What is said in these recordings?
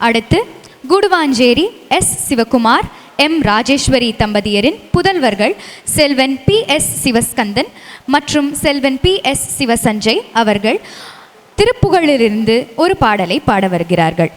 அடுத்து Guduvancheri S Sivakumar M Rajeswari தம்பதியரின் புதல்வர்கள் Selvan B S சிவஸ்கந்தன் மற்றும் செல்வன் பி எஸ் சிவசஞ்சய் அவர்கள் திருப்புகழிலிருந்து ஒரு பாடலை பாட வருகிறார்கள்.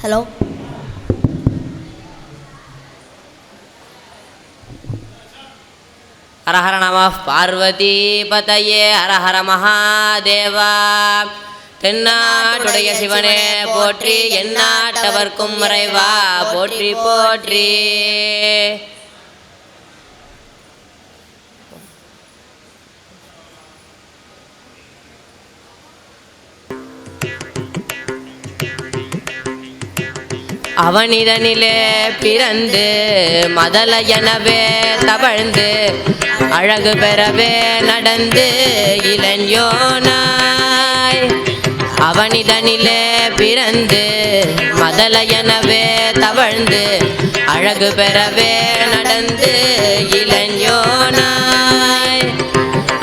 ஹலோ, ஹரஹர நம பார்வதி பதையே ஹரஹர மகாதேவா. தென்னாட்டுடைய சிவனே போற்றி, எந்நாட்டவர்க்கும் இறைவா போற்றி போற்றி. அவனிதனிலே பிறந்து மதல எனவே தவழ்ந்து அழகு பெறவே நடந்து இளைஞனாய். அவனிதனிலே பிறந்து மதல எனவே தவழ்ந்து அழகு பெறவே நடந்து இளைஞனாய்.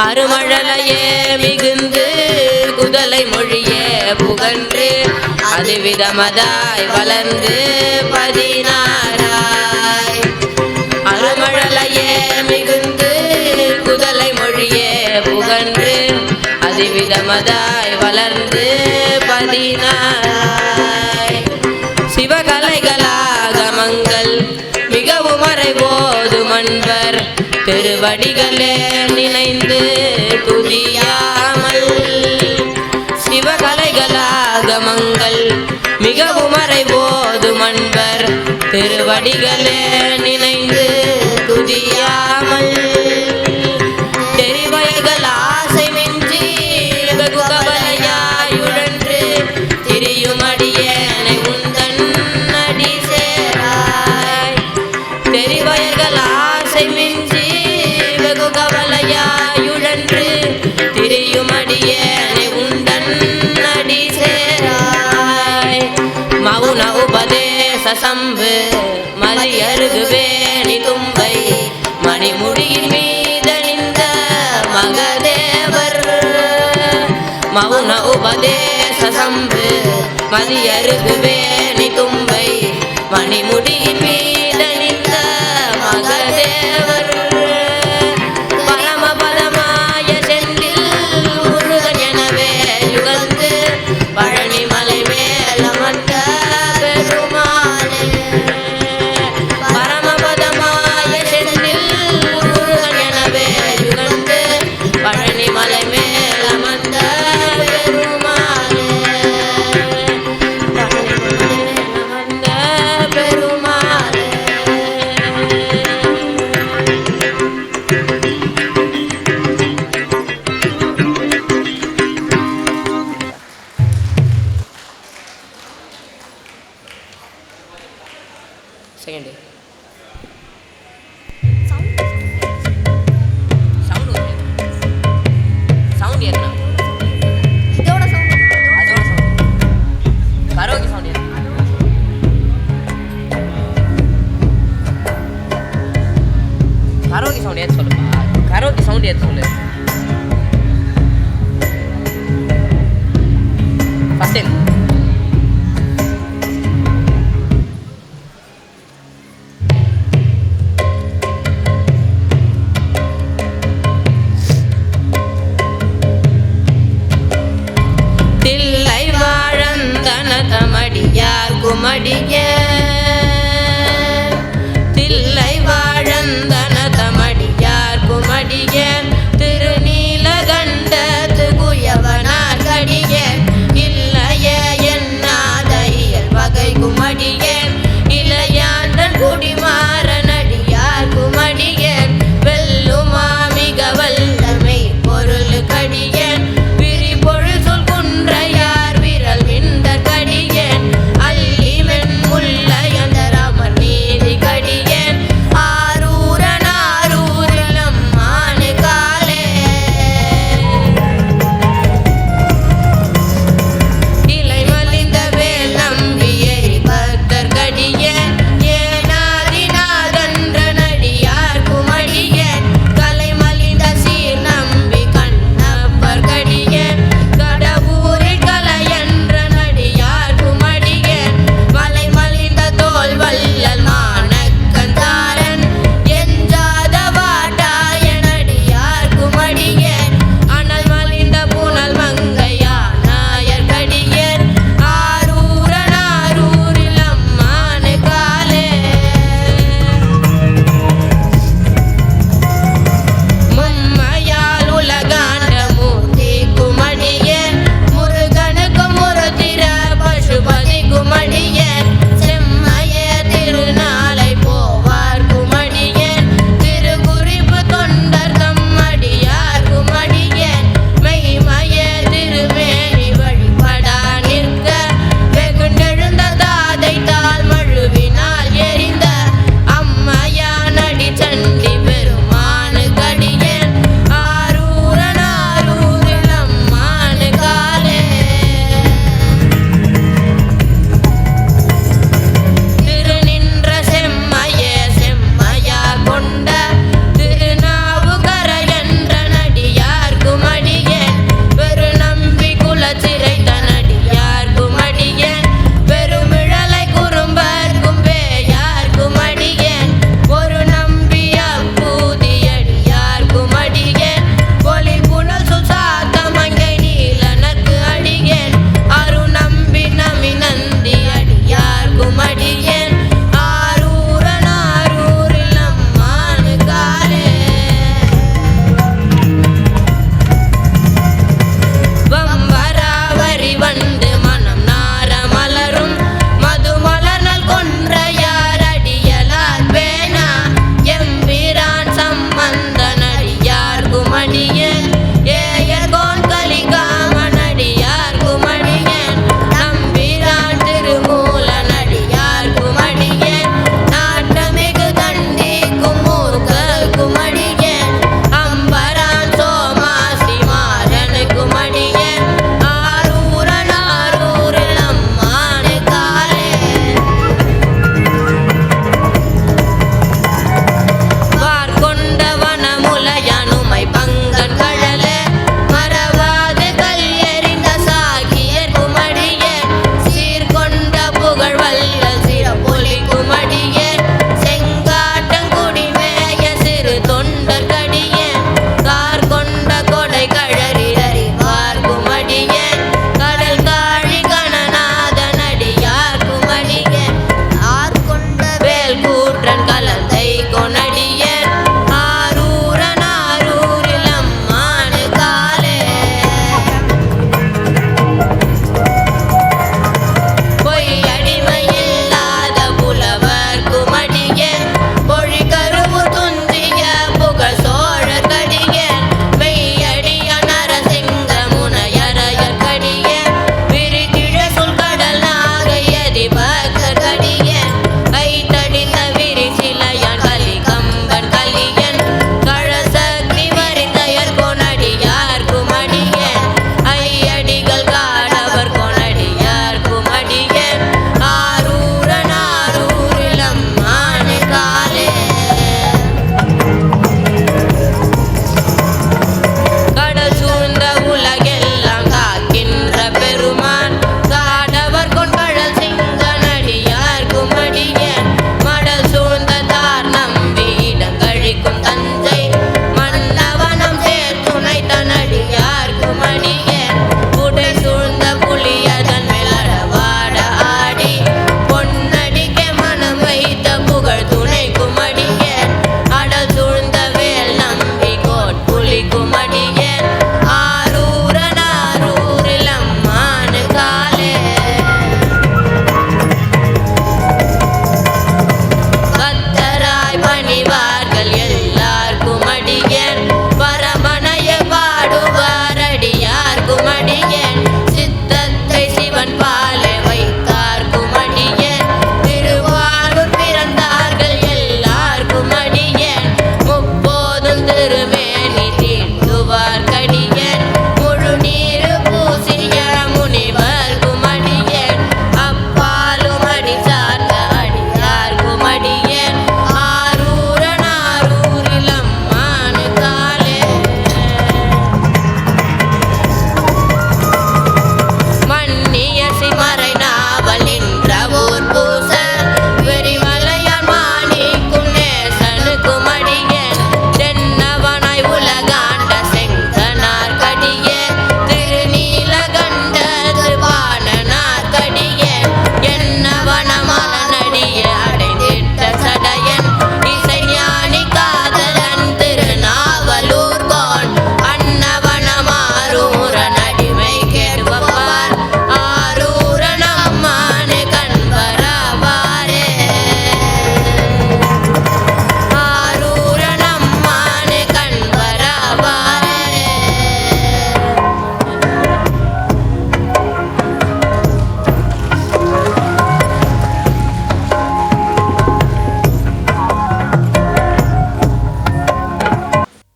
அருமழலையே மிகுந்து குதலை மொழியே புகன்று அதுவிதமதாய் வளர்ந்து 16ஆய். அருமழலையே மிகுந்து குதலை மொழியே புகன்று அதுவிதமதாய் வளர்ந்து 16ஆய். சிவகலைகளாகமங்கள் மிகவும் மறைபோது மன்பர் திருவடிகளே நினைந்து துதியாமல். சிவகலைகளாகமங்கள் மிகவும் மறைபோது மன்பர் திருவடிகளே நினைந்து துதியாமல். தெரிவயர்கள் ஆசை மிஞ்சி வெகு கவலையாயுழன்று திரியுமடியேனை உந்தன் அடி சேராய். தெரிவயர்கள் ஆசை மிஞ்சி வெகு கவலையாயுழன்று திரியுமடியேனை உந்தன் அடி சேராய். மௌன உபதேச சம்பு மலியருகுவேணி தும்பை மணிமுடியின் மீதணிந்த மகதேவர். மௌன உபதேச சம்பு மலியருகுவேணி தும்பை மணிமுடியின் மீதணிந்த மகதேவர். பரமபதமாய செந்தில் முருகன் எனவே யுகந்து பழனி மலை மேலமர்ந்த பெருமானே. பரமபதமாய செந்தில் முருகன் எனவே யுகந்து பழனி மலை மேலமர்ந்த பெருமானே. அமர்ந்த பெருமானே. செகண்ட் சவுண்ட் ஏத்தனா இதோட சவுண்ட் அதோட சவுண்ட் கரோக்கி சவுண்ட் ஏத்தனா. கரோக்கி சவுண்ட் ஏத்த சொல்லுப்பா. கரோக்கி சவுண்ட் ஏத்த சொல்லு. First time